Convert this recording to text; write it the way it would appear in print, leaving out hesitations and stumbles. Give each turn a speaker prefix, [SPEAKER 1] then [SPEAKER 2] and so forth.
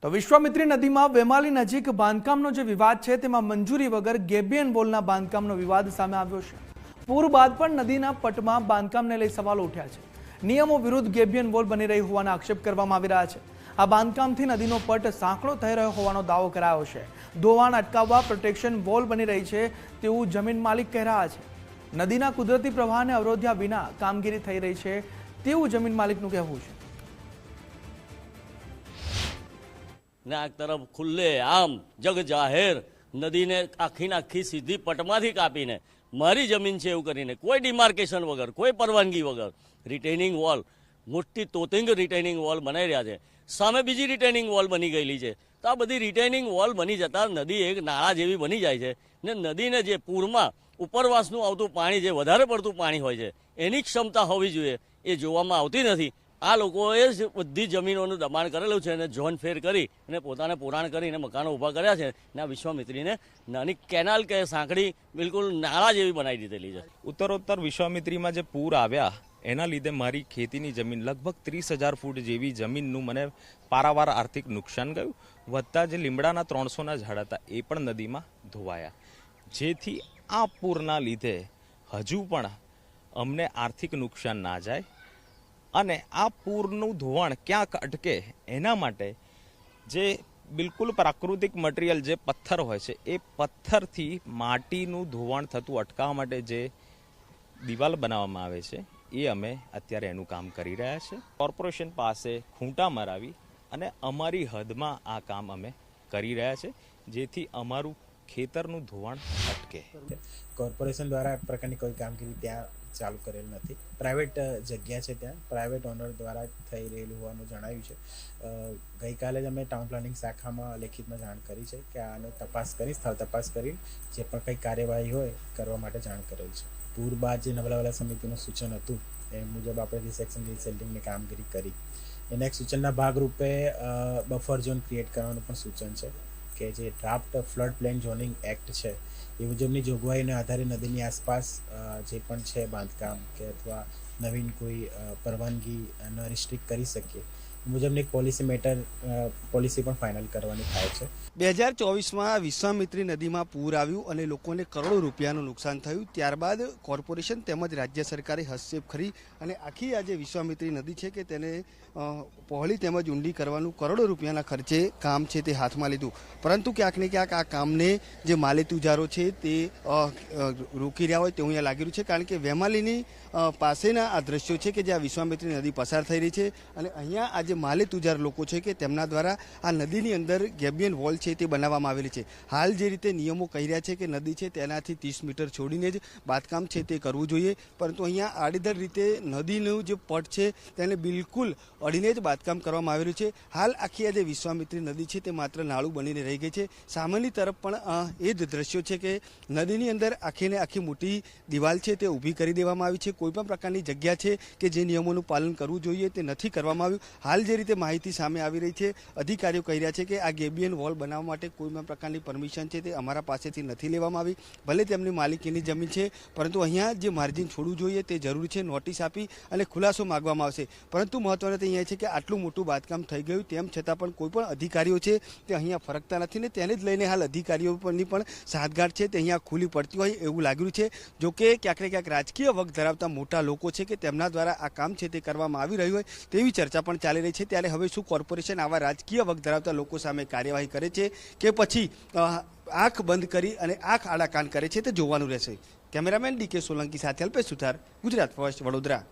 [SPEAKER 1] તો વિશ્વામિત્રી નદીમાં વેમાલી નજીક બાંધકામનો જે વિવાદ છે તેમાં મંજૂરી વગર ગેબિયન વોલના બાંધકામનો વિવાદ સામે આવ્યો છે। પૂર બાદ પણ નદીના પટમાં બાંધકામને લઈ સવાલો ઉઠ્યા છે। નિયમો વિરુદ્ધ ગેબિયન વોલ બની રહી હોવાના આક્ષેપ કરવામાં આવી રહ્યા છે। આ બાંધકામથી નદીનો પટ સાંકડો થઈ રહ્યો હોવાનો દાવો કરાયો છે। ધોવાણ અટકાવવા પ્રોટેક્શન વોલ બની રહી છે તેવું જમીન માલિક કહી રહ્યા છે। નદીના કુદરતી પ્રવાહને અવરોધ્યા વિના કામગીરી થઈ રહી છે તેવું જમીન માલિકનું કહેવું છે।
[SPEAKER 2] ને આ તરફ ખુલ્લે આમ જગ જાહેર નદીને આખી સીધી પટમાંથી કાપીને મારી જમીન છે એવું કરીને કોઈ ડિમાર્કેશન વગર કોઈ પરવાનગી વગર રિટેનિંગ વોલ મોટી તોતિંગ રિટેનિંગ વોલ બનાવી રહ્યા છે। સામે બીજી રિટેનિંગ વોલ બની ગયેલી છે। તો આ બધી રિટેનિંગ વોલ બની જતા નદી એક નાળા જેવી બની જાય છે ને નદીને જે પૂરમાં ઉપરવાસનું આવતું પાણી જે વધારે પડતું પાણી હોય છે એની ક્ષમતા હોવી જોઈએ એ જોવામાં આવતી નથી। આ લોકોએ જ બધી જમીનોનું દબાણ કરેલું છે અને ઝોન ફેર કરી અને પોતાને પુરાણ કરીને મકાનો ઊભા કર્યા છે અને આ વિશ્વામિત્રીને નાની કેનાલ કે સાંકડી બિલકુલ નાળા જેવી બનાવી દીધેલી છે।
[SPEAKER 3] ઉત્તરોત્તર વિશ્વામિત્રીમાં જે પૂર આવ્યા એના લીધે મારી ખેતીની જમીન લગભગ 30,000 ફૂટ જેવી જમીનનું મને પારાવાર આર્થિક નુકસાન ગયું। વધતા જે લીમડાના 300ના ઝાડ હતા એ પણ નદીમાં ધોવાયા, જેથી આ પૂરના લીધે હજુ પણ અમને આર્થિક નુકસાન ના જાય અને આ પૂરનું ધોવાણ ક્યાંક અટકે એના માટે જે બિલકુલ પ્રાકૃતિક મટીરિયલ જે પથ્થર હોય છે એ પથ્થરથી માટીનું ધોવાણ થતું અટકાવવા માટે જે દિવાલ બનાવવામાં આવે છે એ અમે અત્યારે એનું કામ કરી રહ્યા છે। કોર્પોરેશન પાસે ખૂંટા મરાવી અને અમારી હદમાં આ કામ અમે કરી રહ્યા છે જેથી અમારું ખેતરનું ધોવાણ અટકે।
[SPEAKER 4] કોર્પોરેશન દ્વારા આ પ્રકારની કોઈ કામગીરી ત્યાં ચાલુ કરેલ નથી। પ્રાઇવેટ જગ્યા છે, ત્યાં પ્રાઇવેટ ઓનર દ્વારા થઈ રહેલું હોવાનું જણાવ્યું છે। ગઈકાલે જ અમે ટાઉન પ્લાનિંગ શાખામાં લેખિતમાં જાણ કરી છે કે આનો તપાસ કરી સ્થળ તપાસ કરી જે પણ કંઈ કાર્યવાહી હોય કરવા માટે જાણ કરેલ છે। પૂર બાદ જે નવલાવાલા સમિતિનું સૂચન હતું એ મુજબ આપણે રિસેક્શન રિસેલ્ટિંગની કામગીરી કરી। એના એક સૂચનના ભાગરૂપે બફર ઝોન ક્રિએટ કરવાનું પણ સૂચન છે કે જે draft flood plane zoning act છે એ મુજબની જોગવાઈના આધારે નદીની આસપાસ જે પણ છે બાંધકામ કે અથવા નવીન કોઈ પરવાનગી ન રિસ્ટ્રિક્ટ કરી શકીએ મુજબની એક પોલિસી પણ ફાઇનલ કરવાની થાય છે।
[SPEAKER 5] 2024માં વિશ્વામિત્રી નદીમાં પૂર આવ્યું અને લોકોને કરોડો રૂપિયાનું નુકસાન થયું। ત્યારબાદ કોર્પોરેશન તેમજ રાજ્ય સરકારે હસ્તક્ષેપ કરી અને આખી આ જે વિશ્વામિત્રી નદી છે કે તેને પહોળી તેમજ ઊંડી કરવાનું કરોડો રૂપિયાના ખર્ચે કામ છે તે હાથમાં લીધું, પરંતુ ક્યાંક ને ક્યાંક આ કામને જે માલેતુજારો છે તે રોકી રહ્યા હોય તેવું અહીંયા લાગી રહ્યું છે। કારણ કે વેમાલીની પાસેના આ દ્રશ્યો છે કે જ્યાં વિશ્વામિત્રી નદી પસાર થઈ રહી છે અને અહીંયા આ જે માલેતુજાર લોકો છે કે તેમના દ્વારા આ નદીની અંદર ગેબિયન વોલ છે તે બનાવવામાં આવેલી છે। હાલ જે રીતે નિયમો કહી રહ્યા છે કે નદી છે તેનાથી 30 મીટર છોડીને જ બાંધકામ છે તે કરવું જોઈએ, પરંતુ અહીંયા આડેધડ રીતે નદીનું જે પટ છે તેને બિલકુલ અડીને જ બાંધકામ કરવામાં આવેલું છે। હાલ આખી આ જે વિશ્વામિત્રી નદી છે તે માત્ર નાળું બનીને રહી ગઈ છે। સામેની તરફ પણ એ જ દ્રશ્યો છે કે નદીની અંદર આખીને આખી મોટી દિવાલ છે તે ઊભી કરી દેવામાં આવી છે। કોઈપણ પ્રકારની જગ્યા છે કે જે નિયમોનું પાલન કરવું જોઈએ તે નથી કરવામાં આવ્યું। હાલ જે રીતે માહિતી સામે આવી રહી છે, અધિકારીઓ કહી રહ્યા છે કે આ ગેબિયન વોલ બનાવવા માટે કોઈ પણ પ્રકારની પરમિશન છે તે અમારા પાસેથી નથી લેવામાં આવી। ભલે તેમની માલિકીની જમીન છે, પરંતુ અહીંયા જે માર્જિન છોડવું જોઈએ તે જરૂરી છે। નોટિસ આપી અને ખુલાસો માગવામાં આવશે, પરંતુ મહત્વનું તે અહીંયા છે કે આટલું મોટું બાંધકામ થઈ ગયું તેમ છતાં પણ કોઈ પણ અધિકારીઓ છે તે અહીંયા ફરકતા નથી ને તેને જ લઈને હાલ અધિકારીઓ પરની પણ સાઠગાંઠ છે તે અહીંયા ખુલ્લી પડતી હોય એવું લાગ્યું છે। જોકે ક્યાંક ને ક્યાંક રાજકીય વગ ધરાવતા મોટા લોકો છે કે તેમના દ્વારા આ કામ છે તે કરવામાં આવી રહ્યું હોય તેવી ચર્ચા પણ ચાલી રહી છે। ત્યારે હવે શું કોર્પોરેશન આવા રાજકીય વગ ધરાવતા લોકો સામે કાર્યવાહી કરે છે કે પછી આંખ બંધ કરી અને આંખ આડા કાન કરે છે તે જોવાનું રહેશે। કેમેરામેન DK સોલંકી સાથે અલ્પેશ સુથાર, ગુજરાત ફર્સ્ટ, વડોદરા।